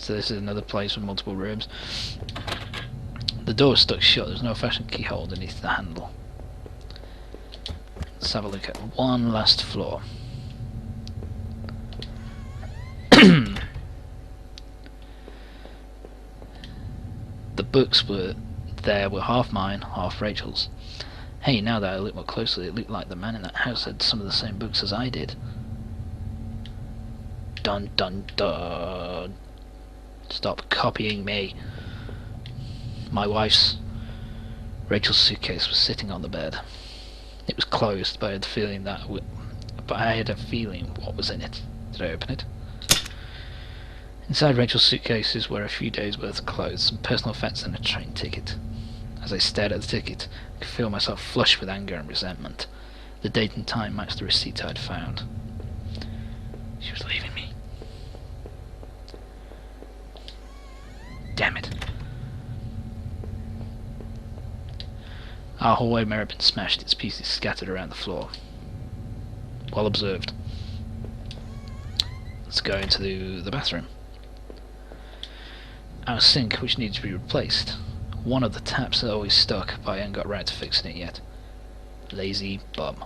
So this is another place with multiple rooms. The door is stuck shut, there's no fashion keyhole underneath the handle. Let's have a look at one last floor. The books were half mine, half Rachel's. Hey, now that I look more closely, it looked like the man in that house had some of the same books as I did. Dun dun dun. Stop copying me. My wife's, Rachel's suitcase was sitting on the bed. It was closed, but I had a feeling what was in it. Did I open it? Inside Rachel's suitcases were a few days' worth of clothes, some personal effects, and a train ticket. As I stared at the ticket, I could feel myself flush with anger and resentment. The date and time matched the receipt I'd found. She was leaving me. Damn it. Our hallway mirror had been smashed, its pieces scattered around the floor. Well observed. Let's go into the bathroom. Our sink, which needs to be replaced. One of the taps is always stuck, but I haven't got round to fixing it yet. Lazy bum.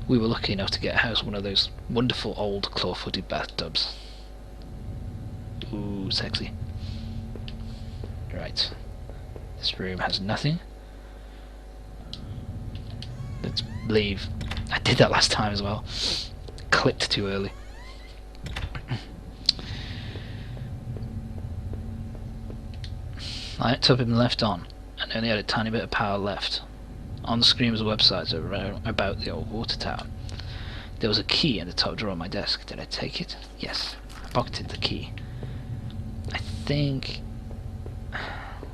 We were lucky enough to get a house one of those wonderful old claw-footed bathtubs. Ooh, sexy. Right. This room has nothing. Let's leave. I did that last time as well. Clicked too early. Light up had been left on, and only had a tiny bit of power left. On the screen was a website about the old water tower. There was a key in the top drawer of my desk. Did I take it? Yes. I pocketed the key. I think...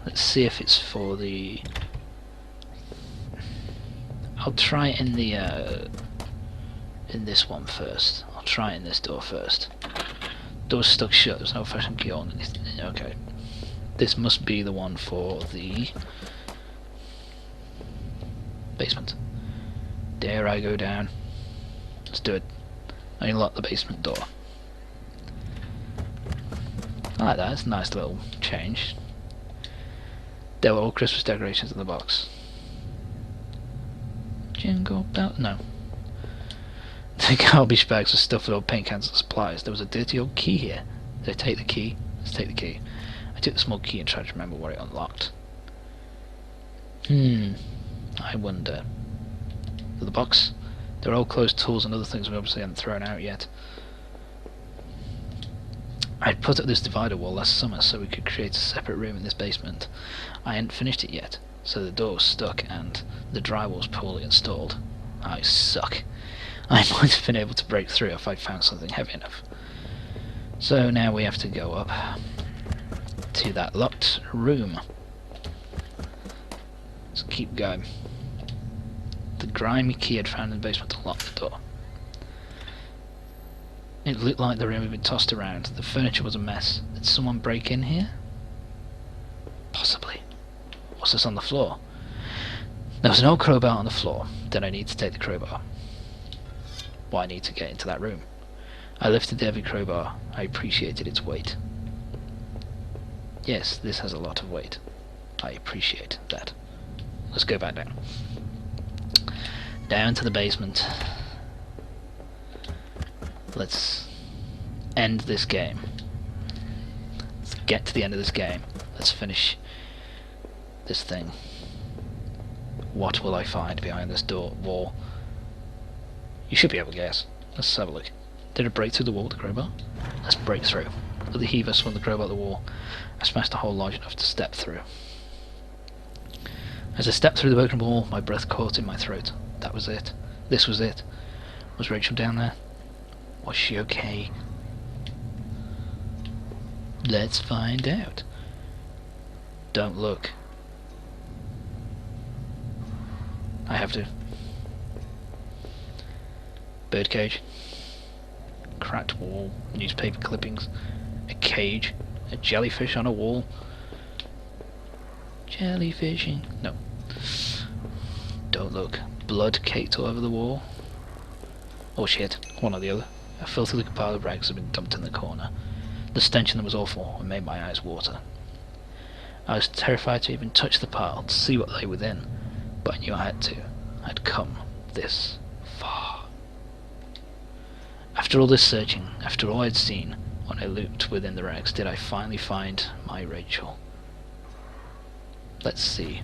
Let's see if it's for the... I'll try it in the... in this one first. I'll try it in this door first. Door's stuck shut, there's no fashion key on it. Okay. This must be the one for the basement. Dare I go down? Let's do it. I unlock the basement door. I like that, it's a nice little change. There were all Christmas decorations in the box. Jingle bell? No. The garbage bags were stuffed with old paint cans and supplies. There was a dirty old key here. Did I take the key? Let's take the key. I took the small key and tried to remember what it unlocked. I wonder. The box? There are all closed tools and other things we obviously haven't thrown out yet. I'd put up this divider wall last summer so we could create a separate room in this basement. I hadn't finished it yet, so the door was stuck and the drywall was poorly installed. I suck. I might have been able to break through if I'd found something heavy enough. So now we have to go up to that locked room. Let's keep going. The grimy key I'd found in the basement unlocked the door. It looked like the room had been tossed around. The furniture was a mess. Did someone break in here? Possibly. What's this on the floor? There was an old crowbar on the floor. Then I need to take the crowbar. Well, I need to get into that room. I lifted the heavy crowbar. I appreciated its weight. Yes, this has a lot of weight. I appreciate that. Let's go back down. Down to the basement. Let's end this game. Let's get to the end of this game. Let's finish this thing. What will I find behind this door wall? You should be able to guess. Let's have a look. Did it break through the wall with the crowbar? Let's break through. With the heaver swung the crowbar at the wall. I smashed a hole large enough to step through. As I stepped through the broken wall, my breath caught in my throat. That was it. This was it. Was Rachel down there? Was she okay? Let's find out. Don't look. I have to. Birdcage. Cracked wall. Newspaper clippings. A cage. A jellyfish on a wall. Jellyfishing. No. Don't look. Blood caked all over the wall. Oh shit. One or the other. A filthy looking pile of rags had been dumped in the corner. The stench in them was awful and made my eyes water. I was terrified to even touch the pile to see what lay within, but I knew I had to. I'd come this far. After all this searching, after all I'd seen, when I looked within the rags, did I finally find my Rachel? Let's see.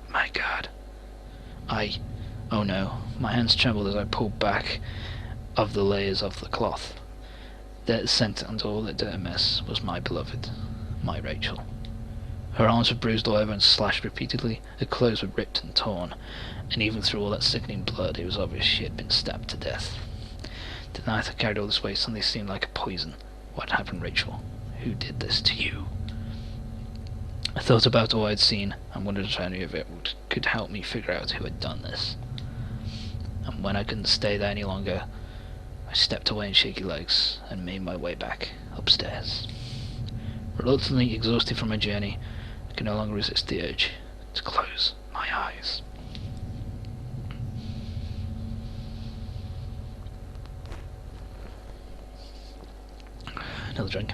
My God. Oh no, my hands trembled as I pulled back of the layers of the cloth. There, sent under all that dirty mess, was my beloved, my Rachel. Her arms were bruised all over and slashed repeatedly, her clothes were ripped and torn, and even through all that sickening blood it was obvious she had been stabbed to death. The knife that carried all this weight suddenly seemed like a poison. What happened, Rachel? Who did this to you? I thought about all I'd seen and wondered if any of it could help me figure out who had done this. And when I couldn't stay there any longer, I stepped away in shaky legs and made my way back upstairs. Reluctantly exhausted from my journey, I could no longer resist the urge to close my eyes. Another drink.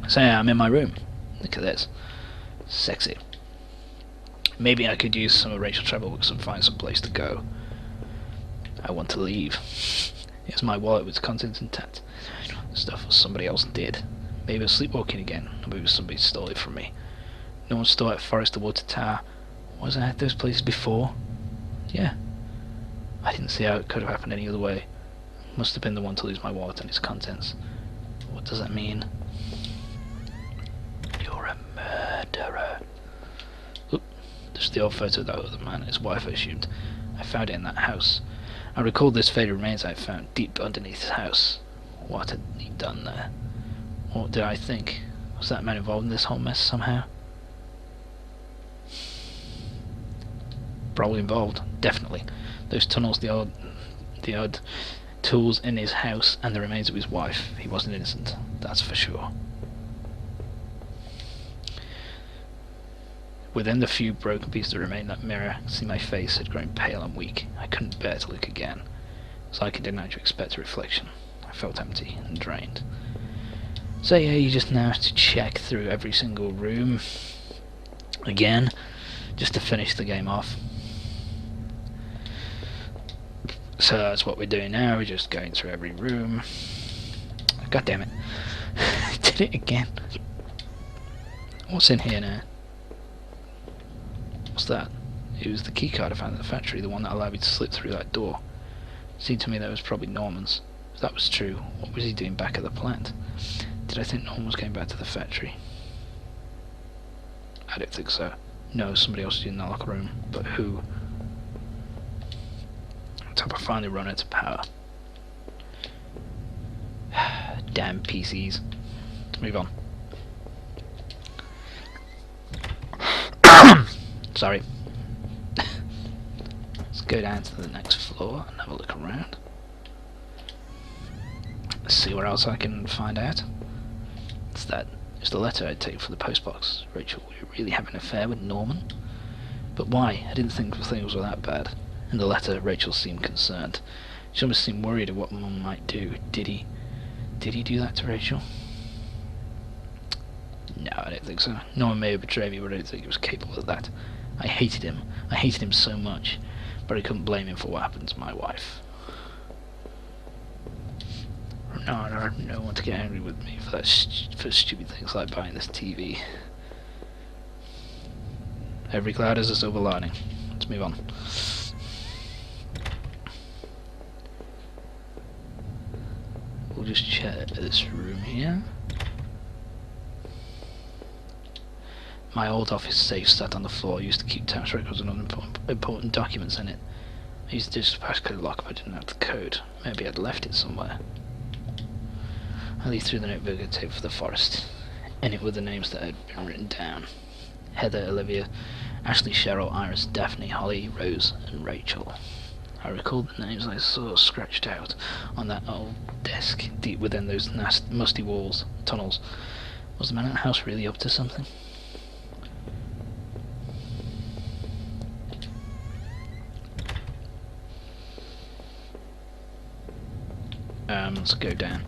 So yeah, I'm in my room. Look at this. Sexy. Maybe I could use some of Rachel's travel books and find some place to go. I want to leave. Here's my wallet with its contents intact. Stuff somebody else did. Maybe I was sleepwalking again, or maybe somebody stole it from me. No one stole at Forest or Water Tower. Was I at those places before? Yeah. I didn't see how it could have happened any other way. Must have been the one to lose my wallet and its contents. What does that mean? You're a murderer. Oop, there's the old photo of that other man, his wife I assumed. I found it in that house. I recalled this faded remains I found deep underneath his house. What had he done there? What did I think? Was that man involved in this whole mess somehow? Probably involved, definitely. Those tunnels, the odd tools in his house, and the remains of his wife. He wasn't innocent, that's for sure. Within the few broken pieces that remained, that mirror, see my face had grown pale and weak. I couldn't bear to look again. It was like I didn't actually expect a reflection. I felt empty and drained. So yeah, you just now have to check through every single room again, just to finish the game off. So that's what we're doing now, we're just going through every room. God damn it. Did it again. What's in here now? What's that? It was the keycard I found at the factory, the one that allowed me to slip through that door. It seemed to me that was probably Norman's. If that was true, what was he doing back at the plant? Did I think Norman was going back to the factory? I don't think so. No, somebody else was in that locker room, but who? Top I finally run out of power. Damn PCs. Let's move on. Sorry. Let's go down to the next floor and have a look around. Let's see what else I can find out. It's the letter I'd take for the postbox. Rachel, were you really having an affair with Norman? But why? I didn't think things were that bad. In the letter, Rachel seemed concerned. She almost seemed worried of what Mum might do. Did he do that to Rachel? No, I don't think so. Norman may have betrayed me, but I don't think he was capable of that. I hated him. I hated him so much, but I couldn't blame him for what happened to my wife. No, I had no one to get angry with me for for stupid things like buying this TV. Every cloud has a silver lining. Let's move on. We'll just check this room here. My old office safe sat on the floor. I used to keep tax records and other important documents in it. I used to just passcode lock if I didn't have the code. Maybe I'd left it somewhere. I leafed through the notebook I taped for the forest. In it were the names that had been written down. Heather, Olivia, Ashley, Cheryl, Iris, Daphne, Holly, Rose, and Rachel. I recalled the names I saw scratched out on that old desk deep within those musty walls, tunnels. Was the man at the house really up to something? moments go down.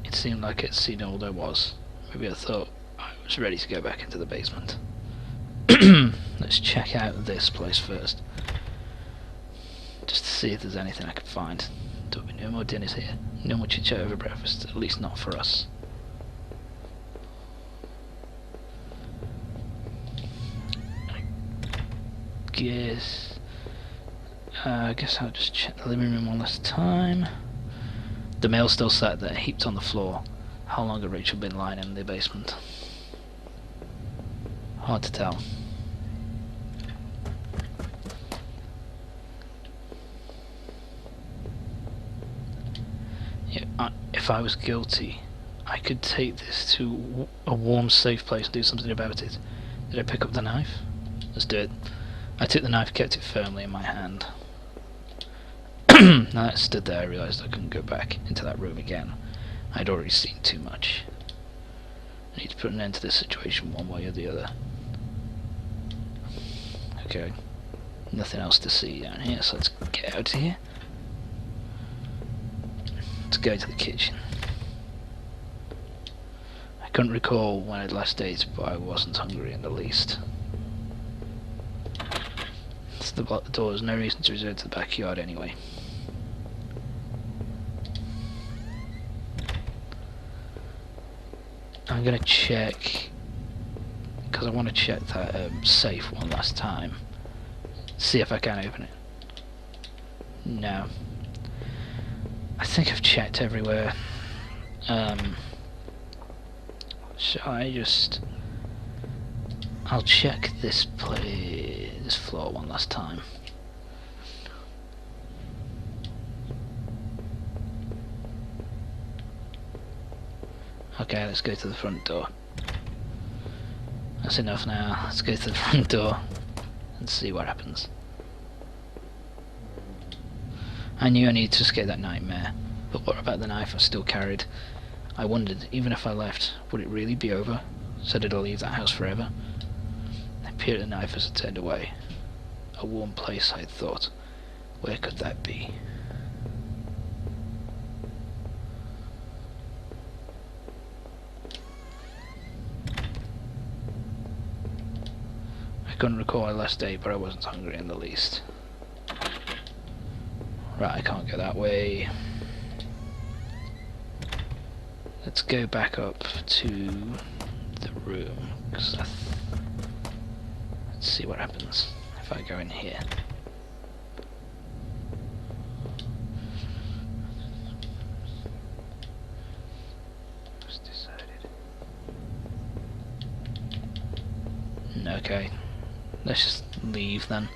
It seemed like it's seen all there was. Maybe I thought I was ready to go back into the basement. Let's check out this place first, just to see if there's anything I can find. There'll be no more dinners here, no more chit chat over breakfast, at least not for us. I guess I'll just check the living room one last time. The mail still sat there, heaped on the floor. How long had Rachel been lying in the basement? Hard to tell. Yeah, if I was guilty, I could take this to a warm, safe place and do something about it. Did I pick up the knife? Let's do it. I took the knife, kept it firmly in my hand. Now that I stood there, I realised I couldn't go back into that room again. I'd already seen too much. I need to put an end to this situation one way or the other. Okay, nothing else to see down here, so let's get out of here. Let's go to the kitchen. I couldn't recall when I'd last ate, but I wasn't hungry in the least. It's the block the door, there's no reason to resort to the backyard anyway. I'm gonna check, because I want to check that safe one last time. See if I can open it. No. I think I've checked everywhere. Shall I just... I'll check this floor one last time. Okay, let's go to the front door. That's enough now. Let's go to the front door and see what happens. I knew I needed to escape that nightmare, but what about the knife I still carried? I wondered, even if I left, would it really be over? So did I leave that house forever? I peered at the knife as I turned away. A warm place, I thought. Where could that be? I couldn't recall my last day, but I wasn't hungry in the least. Right, I can't go that way. Let's go back up to the room, because let's see what happens if I go in here. Just decided. Okay, let's just leave then.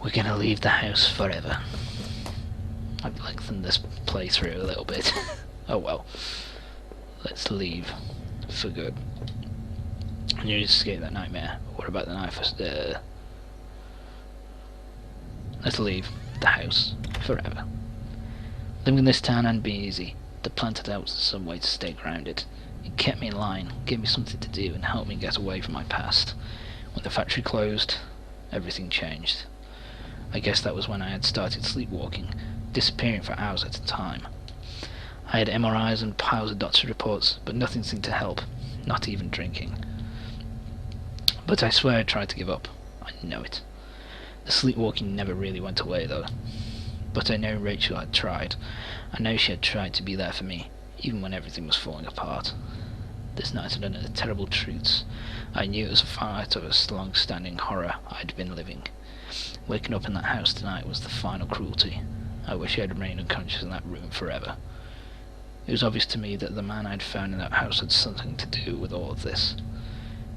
We're gonna leave the house forever. I've lengthened this playthrough a little bit. Oh well. Let's leave for good. I need to escape that nightmare. What about the knife? Let's leave the house forever. Living in this town hadn't been easy. The plan had out some way to stay grounded. It kept me in line, gave me something to do, and helped me get away from my past. When the factory closed, everything changed. I guess that was when I had started sleepwalking, disappearing for hours at a time. I had MRIs and piles of doctor reports, but nothing seemed to help, not even drinking. But I swear I tried to give up. I know it. The sleepwalking never really went away though. But I know Rachel had tried. I know she had tried to be there for me, even when everything was falling apart. This night had unearthed terrible truths. I knew it was a part of a long-standing horror I'd been living. Waking up in that house tonight was the final cruelty. I wish I had remained unconscious in that room forever. It was obvious to me that the man I'd found in that house had something to do with all of this.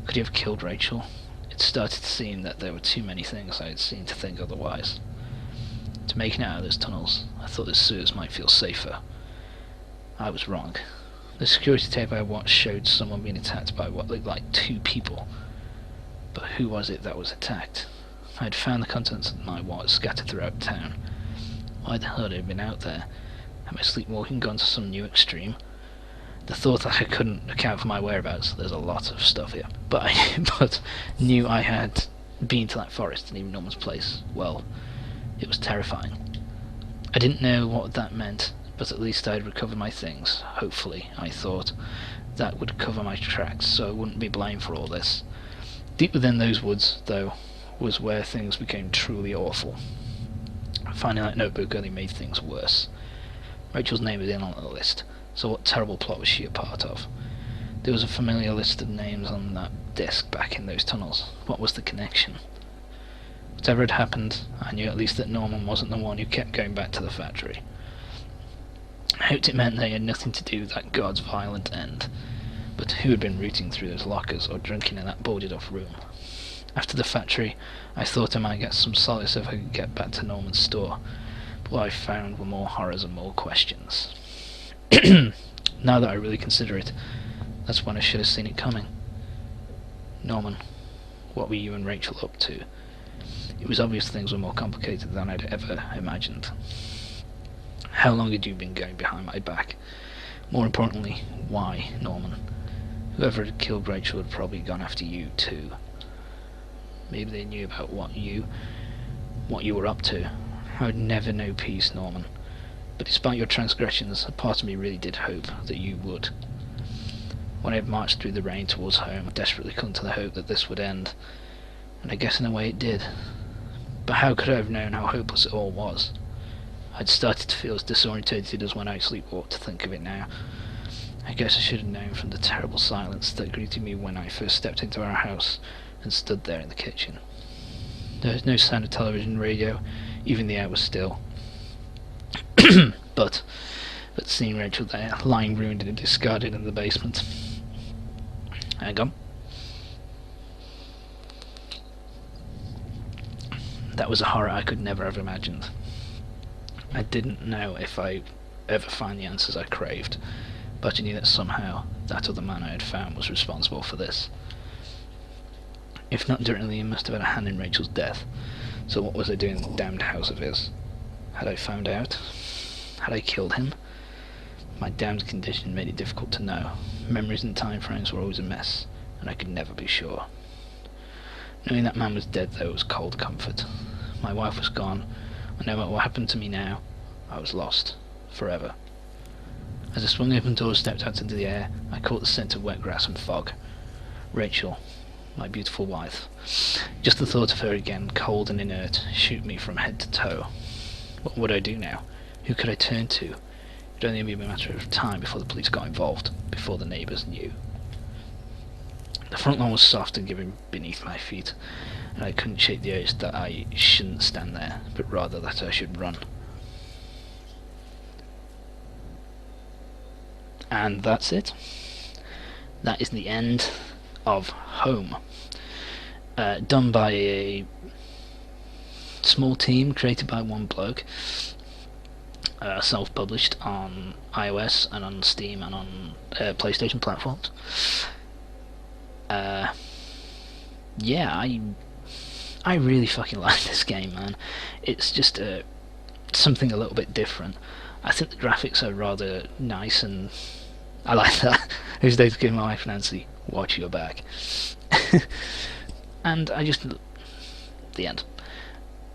Could he have killed Rachel? It started to seem that there were too many things I had seen to think otherwise. To make it out of those tunnels, I thought the sewers might feel safer. I was wrong. The security tape I watched showed someone being attacked by what looked like 2 people. But who was it that was attacked? I had found the contents of my wallet scattered throughout town. Why the hell had I been out there? Had my sleepwalking gone to some new extreme? The thought that I couldn't account for my whereabouts, there's a lot of stuff here, but knew I had been to that forest and even Norman's place, well, it was terrifying. I didn't know what that meant, but at least I'd recovered my things. Hopefully, I thought, that would cover my tracks, so I wouldn't be blamed for all this. Deep within those woods, though, was where things became truly awful. Finding that notebook only made things worse. Rachel's name was in on the list, so what terrible plot was she a part of? There was a familiar list of names on that disc back in those tunnels. What was the connection? Whatever had happened, I knew at least that Norman wasn't the one who kept going back to the factory. I hoped it meant they had nothing to do with that god's violent end. But who had been rooting through those lockers or drinking in that boarded-off room? After the factory, I thought I might get some solace if I could get back to Norman's store, but what I found were more horrors and more questions. Now that I really consider it, that's when I should have seen it coming. Norman, what were you and Rachel up to? It was obvious things were more complicated than I'd ever imagined. How long had you been going behind my back? More importantly, why, Norman? Whoever had killed Rachel had probably gone after you too. Maybe they knew about what you were up to. I would never know peace, Norman. But despite your transgressions, a part of me really did hope that you would. When I had marched through the rain towards home, I desperately clung to the hope that this would end, and I guess in a way it did. But how could I have known how hopeless it all was? I'd started to feel as disorientated as when I sleepwalked to think of it now. I guess I should have known from the terrible silence that greeted me when I first stepped into our house and stood there in the kitchen. There was no sound of television, radio, even the air was still. but seeing Rachel there, lying ruined and discarded in the basement. Hang on. That was a horror I could never have imagined. I didn't know if I ever find the answers I craved, but I knew that somehow that other man I had found was responsible for this. If not directly, he must have had a hand in Rachel's death. So what was I doing in the damned house of his? Had I found out? Had I killed him? My damned condition made it difficult to know. Memories and time frames were always a mess, and I could never be sure. Knowing that man was dead, though, was cold comfort. My wife was gone, and no matter what happened to me now, I was lost. Forever. As I swung open doors and stepped out into the air, I caught the scent of wet grass and fog. Rachel, my beautiful wife. Just the thought of her again, cold and inert, shook me from head to toe. What would I do now? Who could I turn to? It would only be a matter of time before the police got involved, before the neighbours knew. The front lawn was soft and giving beneath my feet, and I couldn't shake the urge that I shouldn't stand there, but rather that I should run. And that's it. That is the end of Home. Done by a small team, created by one bloke, self-published on iOS and on Steam and on PlayStation platforms. Yeah, I really fucking like this game, man. It's just something a little bit different. I think the graphics are rather nice, and I like that. Who's there to give my wife Nancy? Watch your back. And I just... the end.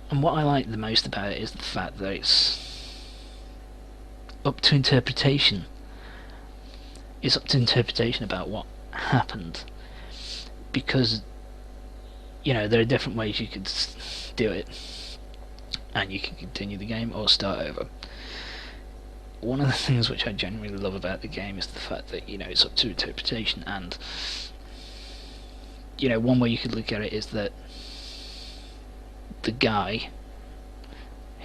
And what I like the most about it is the fact that it's up to interpretation. It's up to interpretation about what happened. Because, you know, there are different ways you could do it. And you can continue the game or start over. One of the things which I genuinely love about the game is the fact that, you know, it's up to interpretation, and, you know, one way you could look at it is that the guy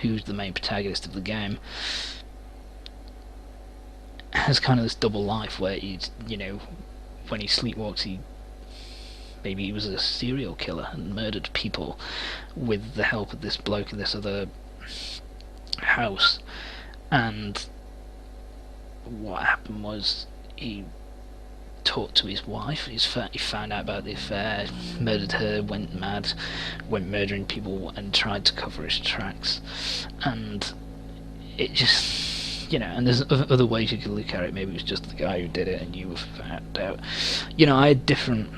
who's the main protagonist of the game has kind of this double life where he's, you know, when he sleepwalks, maybe he was a serial killer and murdered people with the help of this bloke in this other house. And what happened was he talked to his wife, he found out about the affair, murdered her, went mad, went murdering people and tried to cover his tracks. And it just, you know, and there's other ways you could look at it. Maybe it was just the guy who did it and you found out. You know, I had different...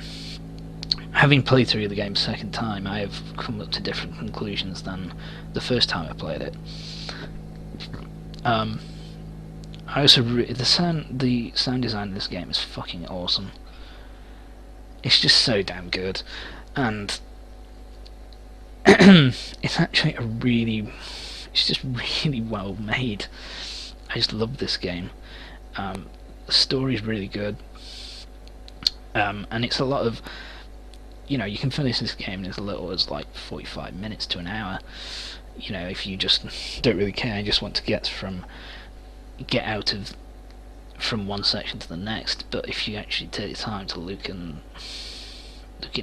Having played through the game a second time, I have come up to different conclusions than the first time I played it. I also the sound design of this game is fucking awesome. It's just so damn good, and it's actually it's just really well made. I just love this game. The story's really good, and it's a lot of, you can finish this game in as little as like 45 minutes to an hour. If you just don't really care and just want to get out of from one section to the next. But if you actually take the time to look in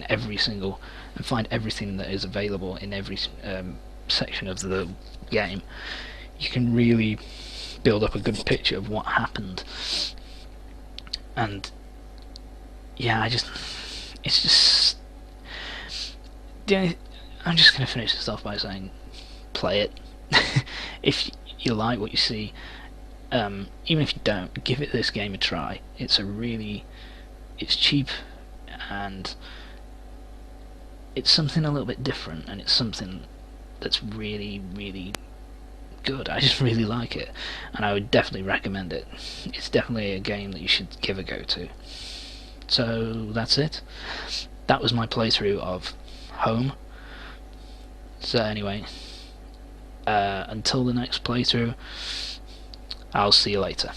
every single and find everything that is available in every section of the game, you can really build up a good picture of what happened. And yeah, it's just I'm just going to finish this off by saying, play it. If you like what you see, even if you don't, give this game a try. It's cheap, and it's something a little bit different, and it's something that's really, really good. I just really like it, and I would definitely recommend it. It's definitely a game that you should give a go to. So that's it. That was my playthrough of Home. So anyway, until the next playthrough, I'll see you later.